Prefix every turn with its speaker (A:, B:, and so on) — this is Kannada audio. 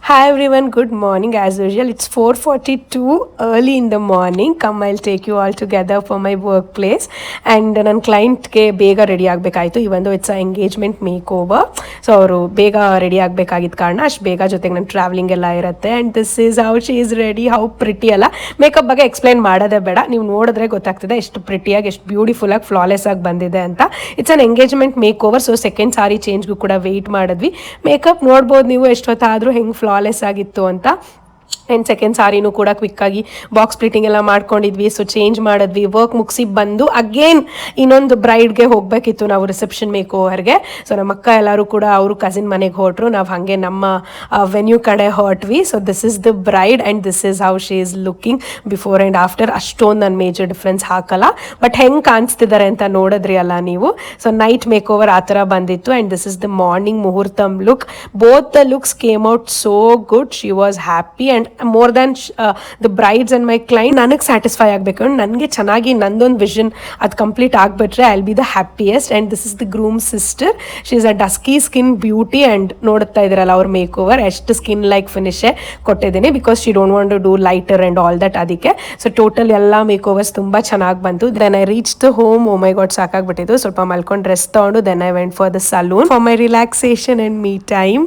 A: Hi everyone, good morning. As usual, it's 4:42 early in the morning. Come, I'll take you all together for my workplace. And ನನ್ನ ಕ್ಲೈಂಟ್ಗೆ ಬೇಗ ರೆಡಿ ಆಗಬೇಕಾಯಿತು, ಇವೊಂದು it's a engagement makeover. So ಅವರು ಬೇಗ ರೆಡಿ ಆಗಬೇಕಾಗಿದ್ದ ಕಾರಣ ಅಷ್ಟು ಬೇಗ, ಜೊತೆಗೆ ನನ್ನ ಟ್ರಾವೆಲಿಂಗ್ ಎಲ್ಲ ಇರುತ್ತೆ. And this is how she is ready. How pretty ಅಲ್ಲ, ಮೇಕಪ್ ಬಗ್ಗೆ ಎಕ್ಸ್ಪ್ಲೈನ್ ಮಾಡೋದೇ ಬೇಡ, ನೀವು ನೋಡಿದ್ರೆ ಗೊತ್ತಾಗ್ತದೆ ಎಷ್ಟು ಪ್ರಿಟಿಯಾಗಿ, ಎಷ್ಟು ಬ್ಯೂಟಿಫುಲ್ಲಾಗಿ, ಫ್ಲಾಲೆಸ್ ಆಗಿ ಬಂದಿದೆ ಅಂತ. It's an engagement makeover. So second sari ಚೇಂಜ್ಗೂ ಕೂಡ ವೆಯ್ಟ್ ಮಾಡಿದ್ವಿ. ಮೇಕಪ್ ನೋಡ್ಬೋದು ನೀವು ಎಷ್ಟೊತ್ತಾದರೂ ಹೆಂಗೆ ಫ್ಲಾಲೆಸ್ ಆಗಿತ್ತು ಅಂತ. ಆ್ಯಂಡ್ ಸೆಕೆಂಡ್ ಸಾರಿನೂ ಕೂಡ ಕ್ವಿಕ್ಕಾಗಿ ಬಾಕ್ಸ್ ಸ್ಪ್ಲಿಟಿಂಗ್ ಎಲ್ಲ ಮಾಡ್ಕೊಂಡಿದ್ವಿ. ಸೊ ಚೇಂಜ್ ಮಾಡಿದ್ವಿ, ವರ್ಕ್ ಮುಗಿಸಿ ಬಂದು ಅಗೇನ್ ಇನ್ನೊಂದು ಬ್ರೈಡ್ಗೆ ಹೋಗಬೇಕಿತ್ತು ನಾವು, ರಿಸೆಪ್ಷನ್ ಮೇಕ್ ಓವರ್ಗೆ. ಸೊ ನಮ್ಮ ಅಕ್ಕ ಎಲ್ಲರೂ ಕೂಡ ಅವರು ಕಸಿನ್ ಮನೆಗೆ ಹೊರಟ್ರು, ನಾವು ಹಾಗೆ ನಮ್ಮ ವೆನ್ಯೂ ಕಡೆ ಹೊರಟ್ವಿ. So this is the bride and this is how she is looking before and after. ಅಷ್ಟೊಂದು ನಾನು ಮೇಜರ್ ಡಿಫ್ರೆನ್ಸ್ ಹಾಕಲ್ಲ, ಬಟ್ ಹೆಂಗೆ ಕಾಣಿಸ್ತಿದ್ದಾರೆ ಅಂತ ನೋಡಿದ್ರಿ ಅಲ್ಲ ನೀವು. ಸೊ ನೈಟ್ ಮೇಕ್ ಓವರ್ ಆ ಥರ ಬಂದಿತ್ತು. And this is the morning muhurtham look. Both the looks came out so good. She was happy and more than the brides and my client. ನನಗೆ ಸ್ಯಾಟಿಸ್ಫೈ ಆಗಬೇಕು, ನನಗೆ ಚೆನ್ನಾಗಿ ನಂದೊಂದು ವಿಷನ್ ಅದು ಕಂಪ್ಲೀಟ್ ಆಗಿಬಿಟ್ರೆ I will be the happiest. And this is the groom sister. She is a dusky skin beauty. And ನೋಡ್ತಾ ಇದ್ದೀರಲ್ಲ ಅವ್ರ ಮೇಕ್ ಓವರ್, ಎಷ್ಟು ಸ್ಕಿನ್ ಲೈಕ್ ಫಿನಿಶೇ ಕೊಟ್ಟಿದ್ದೀನಿ, because she don't want to do lighter and all that. ಅದಕ್ಕೆ ಸೊ ಟೋಟಲ್ ಎಲ್ಲ ಮೇಕ್ ಓವರ್ಸ್ ತುಂಬ ಚೆನ್ನಾಗಿ ಬಂತು. Then I reach the home. Oh my god, ಸಾಕಾಗ್ಬಿಟ್ಟಿದ್ದು. ಸ್ವಲ್ಪ ಮಲ್ಕೊಂಡು ರೆಸ್ಟ್ ತೊಗೊಂಡು then I went for the salon for my relaxation and me time.